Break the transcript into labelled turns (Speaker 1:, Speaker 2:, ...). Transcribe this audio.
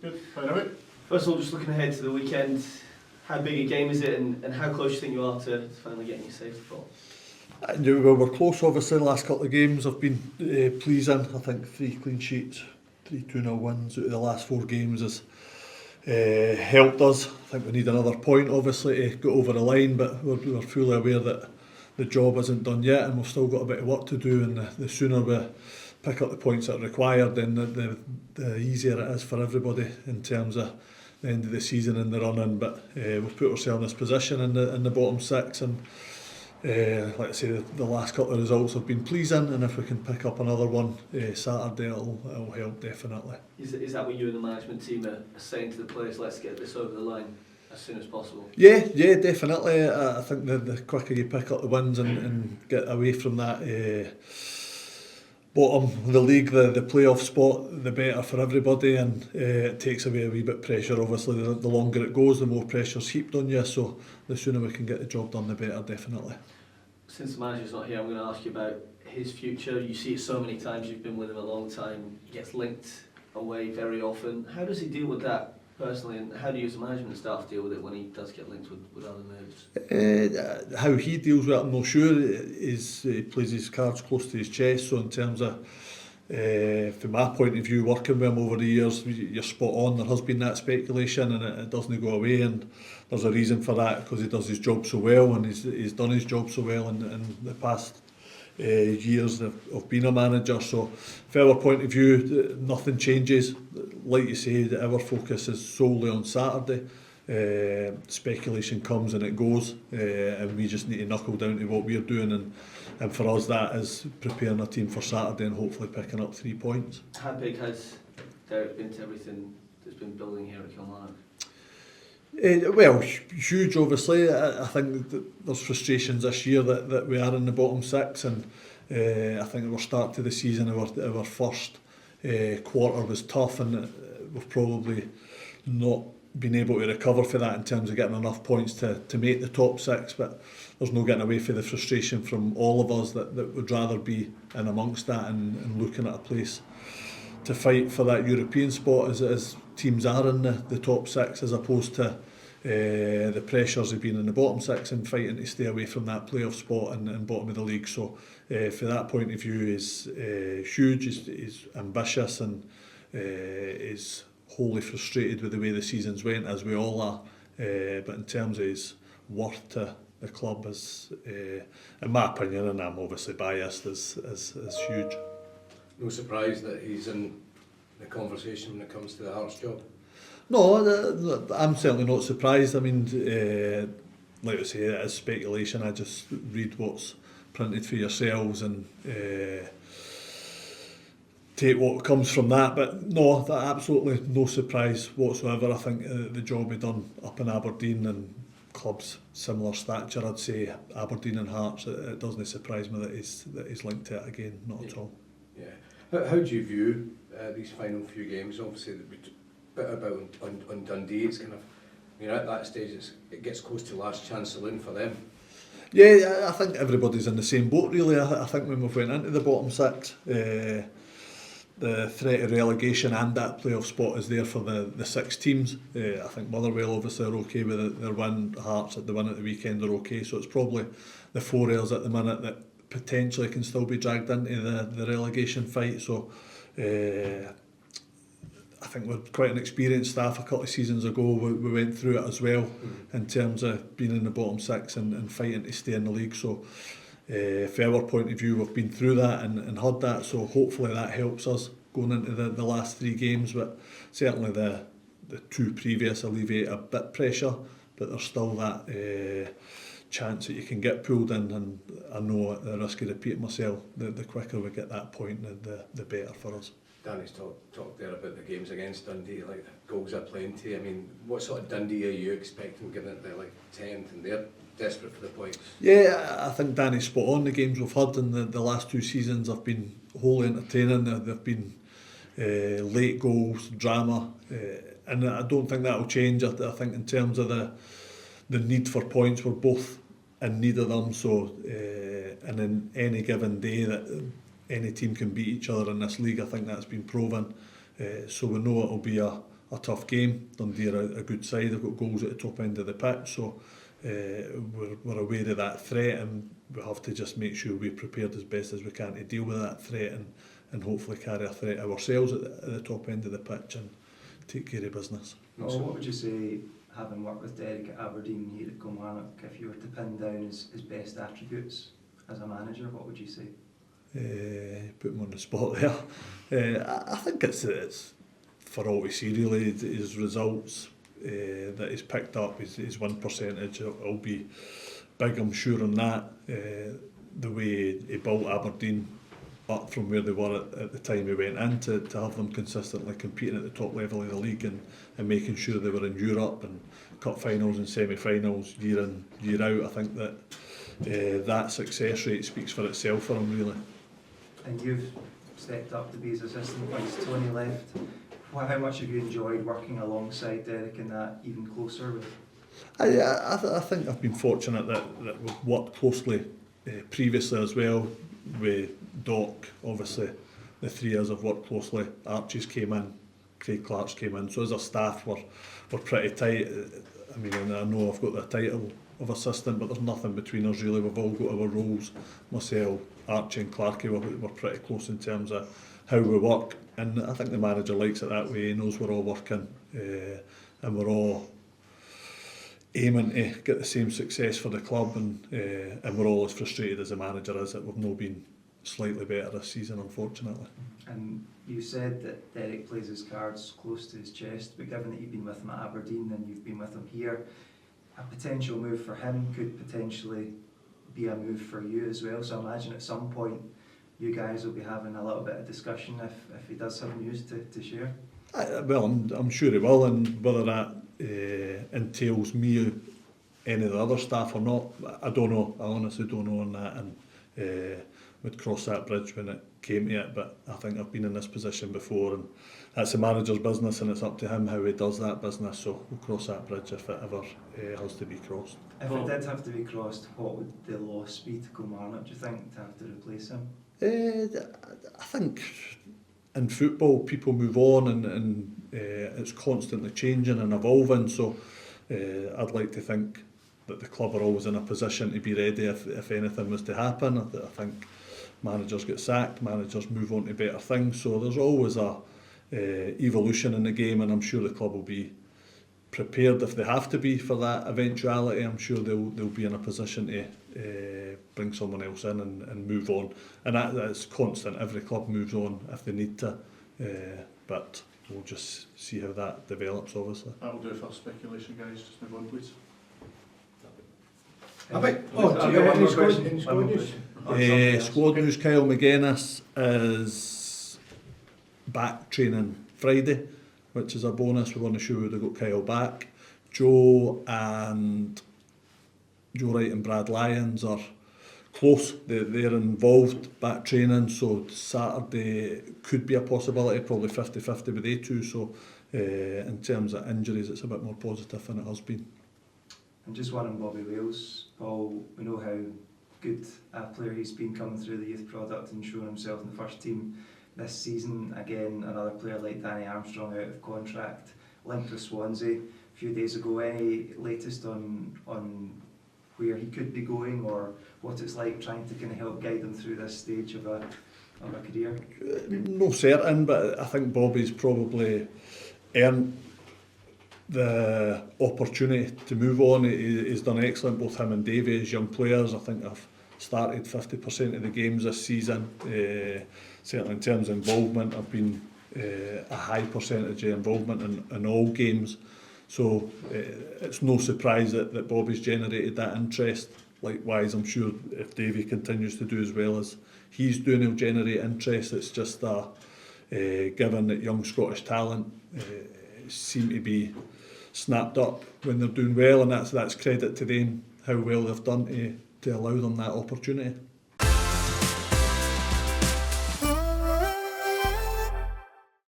Speaker 1: Good. Fire away.
Speaker 2: First of all, just looking ahead to the weekend, how big a game is it, and how close do you think you are to finally getting your safety ball?
Speaker 3: Well, we're close obviously. The last couple of games have been pleasing. I think 3 clean sheets, 3 2-0 wins out of the last 4 games has helped us. I think we need another point obviously to go over the line, but we're fully aware that the job isn't done yet and we've still got a bit of work to do, and the sooner we pick up the points that are required, then the easier it is for everybody in terms of the end of the season and the run-in. But we've put ourselves in this position in the bottom 6, and like I say, the last couple of results have been pleasing, and if we can pick up another one Saturday, it'll help definitely.
Speaker 2: Is that what you and the management team are saying to the players? Let's get this over the line as soon as possible.
Speaker 3: Yeah, definitely. I think the quicker you pick up the wins and get away from that bottom of the league, the playoff spot, the better for everybody, and it takes away a wee bit of pressure. Obviously, the longer it goes, the more pressure's heaped on you, so the sooner we can get the job done, the better, definitely.
Speaker 2: Since the manager's not here, I'm going to ask you about his future. You see it so many times, you've been with him a long time, he gets linked away very often. How does he deal with that personally, and how do you as a management staff deal with it when he does get linked with other moves?
Speaker 3: How he deals with it, I'm not sure. He plays his cards close to his chest, so in terms of from my point of view, working with him over the years, you're spot on. There has been that speculation and it doesn't go away, and there's a reason for that, because he does his job so well, and he's done his job so well in the past years of being a manager. So from our point of view, nothing changes. Like you say, our focus is solely on Saturday. Speculation comes and it goes, and we just need to knuckle down to what we're doing, and for us that is preparing a team for Saturday and hopefully picking up 3 points.
Speaker 2: How big has Derek been to everything that's been building here at Kilmarnock?
Speaker 3: Well, huge obviously. I think that there's frustrations this year that we are in the bottom 6, and I think our start to the season, our first quarter was tough, and we've probably not been able to recover for that in terms of getting enough points to make the top 6, but there's no getting away from the frustration from all of us that would rather be in amongst that and looking at a place to fight for that European spot as teams are in the top 6, as opposed to the pressures of being in the bottom 6 and fighting to stay away from that playoff spot and bottom of the league. So from that point of view, is huge, is ambitious, and is wholly frustrated with the way the seasons went, as we all are. But in terms of his worth to the club, is in my opinion, and I'm obviously biased, is huge.
Speaker 4: No surprise that he's in the conversation when it comes to the Hearts job?
Speaker 3: No, I'm certainly not surprised. I mean, like I say, it is speculation. I just read what's printed for yourselves and take what comes from that. But no, that absolutely no surprise whatsoever. I think the job he done up in Aberdeen and clubs similar stature, I'd say Aberdeen and Hearts, it doesn't surprise me that he's linked to it again, not at all.
Speaker 4: Yeah. How do you view these final few games? Obviously, a bit about on Dundee, it's kind of, you know, at that stage it gets close to last chance saloon for them.
Speaker 3: Yeah, I think everybody's in the same boat really. I think when we went into the bottom 6, the threat of relegation and that playoff spot is there for the 6 teams. I think Motherwell obviously are okay with their win, Hearts at the win at the weekend are okay, so it's probably the 4 L's at the minute that potentially can still be dragged into the relegation fight. So I think we're quite an experienced staff. A couple of seasons ago we went through it as well, in terms of being in the bottom 6 and fighting to stay in the league. So from our point of view, we've been through that and had that, so hopefully that helps us going into the last 3 games. But certainly the 2 previous alleviate a bit pressure, but there's still that chance that you can get pulled in, and I know at the risk of repeating myself, the quicker we get that point, the better for us.
Speaker 4: Danny's talked there about the games against Dundee, like goals are plenty. I mean, what sort of Dundee are you expecting, given that they're like 10th and they're desperate for the points?
Speaker 3: Yeah, I think Danny's spot on. The games we've had in the last 2 seasons have been wholly entertaining. They've been late goals, drama, and I don't think that will change. I think in terms of the need for points, we're both in need of them. So and in any given day that any team can beat each other in this league, I think that's been proven. So we know it'll be a a tough game. Dundee are a good side, they've got goals at the top end of the pitch, so we're aware of that threat, and we have to just make sure we're prepared as best as we can to deal with that threat, and hopefully carry a threat ourselves at the top end of the pitch and take care of business.
Speaker 1: Well, what would you say, having worked with Derek at Aberdeen, here at Kilmarnock, if you were to pin down his best attributes as a manager, what would you say?
Speaker 3: Put him on the spot there. I think it's for all we see really, his results that he's picked up, his win percentage will be big, I'm sure, on that. The way he built Aberdeen up from where they were at the time he went in, to have them consistently competing at the top level of the league, and making sure they were in Europe and cup finals and semi-finals year in, year out. I think that success rate speaks for itself for him, really.
Speaker 1: And you've stepped up to be his assistant once Tony left. How much have you enjoyed working alongside Derek in that even closer with?
Speaker 3: I think I've been fortunate that we've worked closely previously as well with Doc. Obviously the 3 years I've worked closely, Archie's came in, Craig Clark's came in, so as a staff we're pretty tight. I mean, I know I've got the title of assistant, but there's nothing between us really. We've all got our roles. Myself, Archie and Clarkie, we're pretty close in terms of how we work, and I think the manager likes it that way. He knows we're all working and we're all aiming to get the same success for the club, and we're all as frustrated as the manager is that we've not been slightly better this season, unfortunately.
Speaker 1: And you said that Derek plays his cards close to his chest, but given that you've been with him at Aberdeen and you've been with him here, a potential move for him could potentially be a move for you as well. So I imagine at some point you guys will be having a little bit of discussion if he does have news to share.
Speaker 3: Well, I'm sure he will, and whether that entails me or any of the other staff or not, I don't know. I honestly don't know on that, and we'd cross that bridge when it came to it. But I think I've been in this position before, and that's the manager's business, and it's up to him how he does that business. So we'll cross that bridge if it ever has to be crossed.
Speaker 1: If it did have to be crossed, what would the loss be to Kilmarnock, do you think, to have to replace him?
Speaker 3: I think in football people move on, and it's constantly changing and evolving, so I'd like to think that the club are always in a position to be ready if anything was to happen. I think managers get sacked, managers move on to better things, so there's always a evolution in the game, and I'm sure the club will be prepared if they have to be for that eventuality. I'm sure they'll be in a position to bring someone else in and move on, and that's constant. Every club moves on if they need to, but we'll just see how that develops, obviously.
Speaker 5: That'll do for speculation, guys. Just move on, please.
Speaker 3: Squad news, Kyle McInnes is back training Friday, which is a bonus. We want to show they've got Kyle back. Joe Wright and Brad Lyons are close. They're involved back training, so Saturday could be a possibility, probably 50-50 with they two. So in terms of injuries, it's a bit more positive than it has been.
Speaker 1: And just one on Bobby Wales. Paul, we know how good a player he's been coming through the youth product and showing himself in the first team this season. Again, another player like Danny Armstrong out of contract, linked with Swansea a few days ago. Any latest on where he could be going, or what it's like trying to kind of help guide him through this stage of a career?
Speaker 3: No certain, but I think Bobby's probably earned the opportunity to move on. He's done excellent, both him and Davey as young players. I think I've started 50% of the games this season. Certainly in terms of involvement, I've been a high percentage of involvement in all games. So it's no surprise that Bobby's generated that interest. Likewise, I'm sure if Davey continues to do as well as he's doing, he'll generate interest. It's just given that young Scottish talent seem to be snapped up when they're doing well, and that's credit to them, how well they've done to allow them that opportunity.